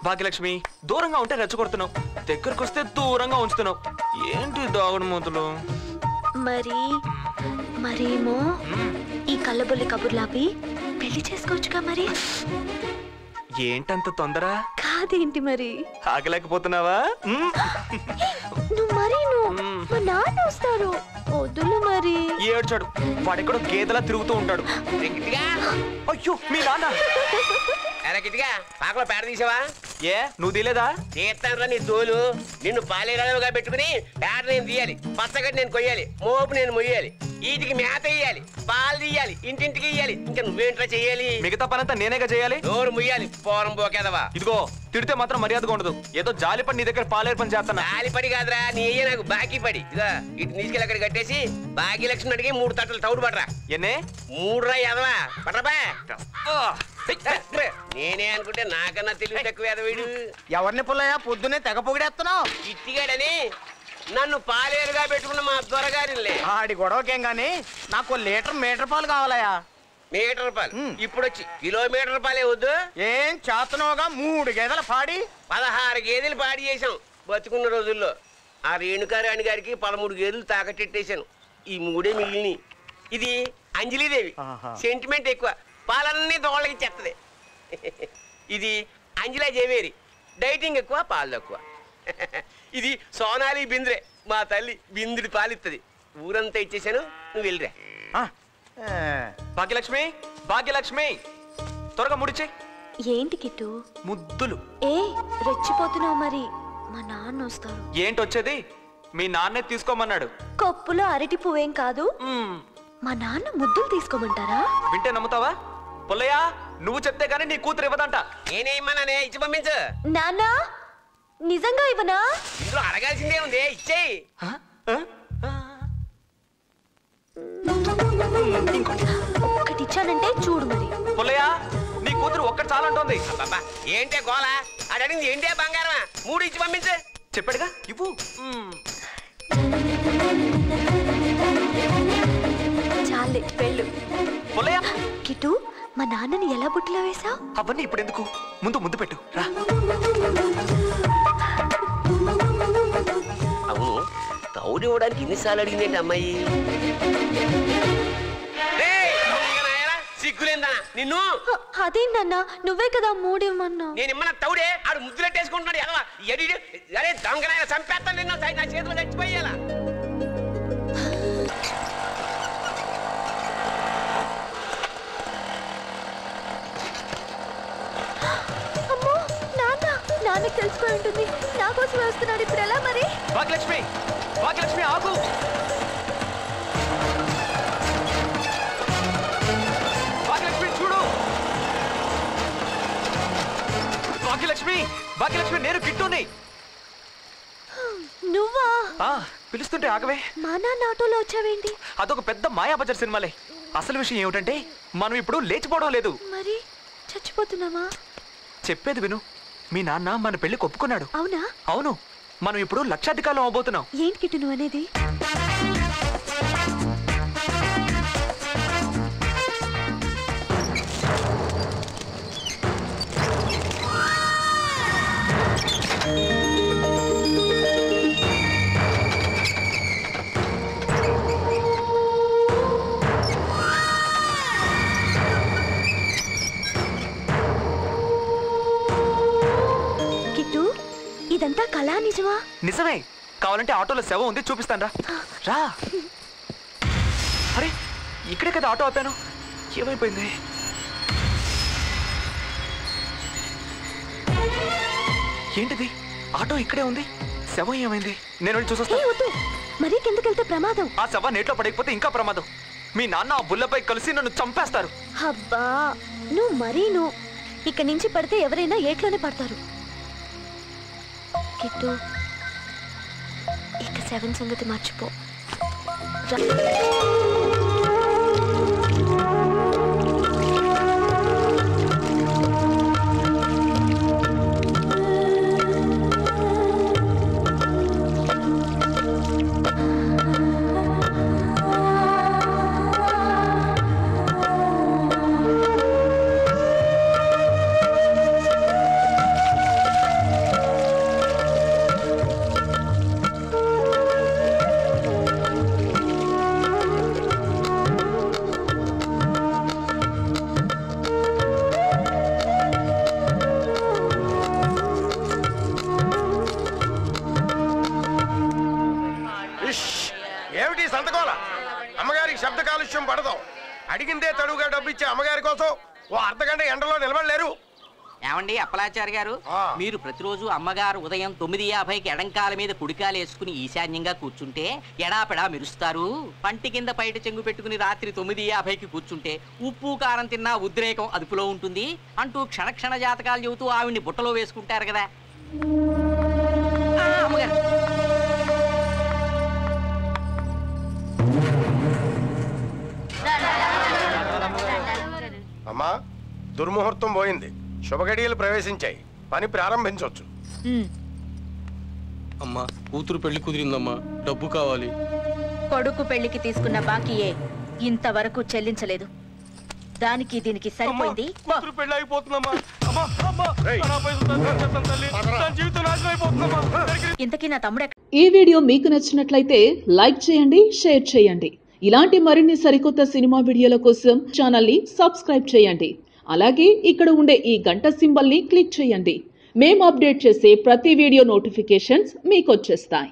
భాగ్యలక్ష్మి దూరంగా ఉంటే రెచ్చగొడుతున్నావు, దగ్గరకు వస్తే దూరంగా ఉంచుతున్నావు. ఏంటి దాగుడు మూతలు? మరేమో ఈ కళ్ళబొల్లి కబుర్లాపి పెళ్లి చేసుకోవచ్చుగా మరి. ఏంటంత తొందర? కాదేంటి మరి? ఆగలేకపోతున్నావా? నువ్వు మా నాన్న వస్తారు, వద్దులు మరి. ఏడ్చాడు, వాడెక్కడో గేదెలా తిరుగుతూ ఉంటాడు. అయ్యో మీ నాన్న. గిట్టిగా పాకలో పేడ తీసావా? ఏ నువ్వు తీలేదా? తీస్తానరా నీ తోలు. నిన్ను పాలేరాలుగా పెట్టుకుని పేడ నేను తీయాలి, పచ్చగడ్డి నేను కొయ్యాలి, మోపు నేను మొయ్యాలి, వీటికి మేత వేయాలి, పాలు తీయాలి, ఇంటింటికి ఇయ్యాలి. ఇంకా నువ్వేంట్రా చెయ్యాలి? మిగతా పనంతా నేనేగా చేయాలి. నోరు ముయ్యాలి, పోరం పోకేదవా. ఇదిగో తిడితే మాత్రం మర్యాదగా ఉండదు. ఏదో జాలిపడి నీ దగ్గర పాలేరు పని చేస్తాను. జాలిపడి కాదురా, నీ అయ్యే నాకు బాకీ పడి. ఇదా ఇటు తీసుకెళ్ళి అక్కడ కట్టేసి భాగ్యలక్ష్మి అడిగి 3 తట్టలు తౌడు పడరా. ఎన్నే? 3 రా ఎదవా పడరా. నేనే అనుకుంటే నాకన్నా తెలివి తక్కువ ఎదవీడు. ఎవరిని పుల్లయ్యా పొద్దునే తెగ పొగిడేస్తున్నావు? ఇట్టిగాడని నన్ను పాలేరుగా పెట్టుకున్న మా దొరగారిలే. ఆడి గొడవకేం గాని నాకు మీటర్ పాలు కావాలయా. మీటర్ పాలు ఇప్పుడు వచ్చి కిలోమీటర్ పాలే వద్దు. ఏం చేతనోగా 3 గేదెలు పాడి 16 గేదెలు పాడి చేసాం బతుకున్న రోజుల్లో. ఆ రేణుకారాణి గారికి 13 గేదెలు తాకట్టెట్టేశాను. ఈ 3 మిగిలిని. ఇది అంజలిదేవి, సెంటిమెంట్ ఎక్కువ, పాలన్నీ దోళ్ళకి చెత్తది. ఇది అంజలా జవేరి, డైటింగ్ ఎక్కువ, పాలు తక్కువ. ఇది సోనాలి బింద్రే, మా తల్లి బిందుడి పాలిస్తుంది. ఊరంతా ఇచ్చేసాను, నువ్వు వెళ్ళిరా. భాగ్యలక్ష్మి, భాగ్యలక్ష్మి త్వరగా ముడిచే. ఏంటి కిట్టు? ముద్దులు. రెచ్చిపోతున్నావు మరి, మా నాన్న వస్తారు. ఏంటి వచ్చేది? మీ నాన్నే తీసుకోమన్నాడు. కప్పులో అరటి పువ్వేం కాదు, మా నాన్న ముద్దులు తీసుకోమంటారా? వింటే నమ్ముతావా? పుల్లయ్య నువ్వు చెప్తే గానీ నీ కూతురు ఇవ్వదంట. నేనేమన్నానే, ఇచ్చి పంపించు. నాన్న నిజంగా ఇవ్వనా? ఇందులో అడగాల్సిందే ఉంది, ఇచ్చేయి. ఒక్కటి ఇచ్చానంటే చూడు మరి. పుల్లయ్య నీ కూతురు ఒక్కటి చాలంటోంది. ఏంటే గోళ? అడిగింది ఏంటే బంగారమా? 3 ఇచ్చి పంపించు. చెప్పాడుగా ఇవ్వు. చాలే వెళ్ళు. పుల్లయ్య కిట్టు మా నాన్నని ఎలా బుట్టిలో వేసావు? అవన్నీ ఇప్పుడు ఎందుకు, ముందు పెట్టు రా. అవును, తౌడు ఇవ్వడానికి ఇన్నిసార్లు అడిగిందేంటి అమ్మాయి? సిగ్గులేందా నిన్ను? అదేంటన్నా, నువ్వే కదా 3 ఇవ్వమన్నా. నేను ఇమ్మన్న తౌడే ఆడు ముద్దులెట్టేసుకుంటున్నాడు. ఎలా అరే దొంగనాయన చంపేస్తాను నిన్ను, నా చేతిలో చచ్చిపోయేలా. నాన్నకి తెలుసుకొని ఉంటుంది, నా కోసం వస్తున్నాడు. ఇప్పుడు ఎలా మరి? భాగ్యలక్ష్మి, భాగ్యలక్ష్మి ఆగు. భాగ్యలక్ష్మి చూడు. భాగ్యలక్ష్మి, భాగ్యలక్ష్మి నేను కిట్టుని. నువ్వా? పిలుస్తుంటే ఆగవే. మా నాన్న ఆటోలో వచ్చావేంటి? అదొక పెద్ద మాయాబజార్ సినిమాలే. అసలు విషయం ఏమిటంటే మనం ఇప్పుడు లేచిపోవడం లేదు. మరి చచ్చిపోతున్నామా? చెప్పేది విను. మీ నాన్న మన పెళ్లికి ఒప్పుకున్నాడు. అవునా? అవును, మనం ఇప్పుడు లక్షాధికారం అవబోతున్నాం. ఏంటి కిట్టు నువ్వు అనేది? ఇదంతా కళా నిజమా? నిజమే. కావాలంటే ఆటోలో శవం ఉంది, చూపిస్తాను రా. రా. అరే ఇక్కడే కదా ఆటో ఆపాను, ఏమైపోయింది? ఏంటిది? ఆటో ఇక్కడే ఉంది, శవం ఏమైంది? నేను వెళ్ళి చూసొస్తా. మరి కిందకెళ్తే ప్రమాదం. ఆ శవం నీటిలో పడకపోతే ఇంకా ప్రమాదం. మీ నాన్న ఆ బుల్లపై కలిసి నన్ను చంపేస్తారు. అబ్బా నువ్వు మరీను. ఇక్కడి నుంచి పడితే ఎవరైనా ఏట్లోనే పడతారు. కిట్టు ఇక 7 సంగతి మర్చిపో. అడిగిందే తడువుగా డబ్బు ఇచ్చే అమ్మగారి కోసం ఓ అర్ధగంట ఎండలో నిలబడలేరు. ఏమండి అప్పలాచారి గారు, మీరు ప్రతిరోజు అమ్మగారు ఉదయం 9:50కి ఎడంకాల మీద కుడికాలు వేసుకుని ఈశాన్యంగా కూర్చుంటే ఎడాపెడా మెరుస్తారు. పంటి కింద పైట చెంగు పెట్టుకుని రాత్రి 9:50కి కూర్చుంటే ఉప్పు కారం తిన్నా ఉద్రేకం అదుపులో ఉంటుంది అంటూ క్షణ జాతకాలు చెబుతూ ఆవిడ్ని బుట్టలో వేసుకుంటారు కదా. అమ్మగారు అమ్మా, దుర్ముహూర్తం పోయింది, శుభగడియలు ప్రవేశించాయి, పని ప్రారంభించవచ్చు. అమ్మా, కూతురు పెళ్లి కుదిరిందమ్మా, డబ్బు కావాలి. కొడుకు పెళ్లికి తీసుకున్న బాకీయే ఇంతవరకు చెల్లించలేదు. దానికి దీనికి సరిపోయింది. కూతురు పెళ్లి అయిపోతుందమ్మా. అమ్మా, అమ్మా, నా పైసలు తల్లి, తల్లి, నా జీవితం నాశనం అయిపోతుందమ్మా. ఇంతకీ నా తమ్ముడు ఈ వీడియో మీకు నచ్చినట్లయితే లైక్ చేయండి, షేర్ చేయండి. ఇలాంటి మరిన్ని సరికొత్త సినిమా వీడియోల కోసం ఛానల్ని సబ్స్క్రైబ్ చేయండి. అలాగే ఇక్కడ ఉండే ఈ గంట సింబల్ని క్లిక్ చేయండి. మేము అప్డేట్ చేసే ప్రతి వీడియో నోటిఫికేషన్స్ మీకు వచ్చేస్తాయి.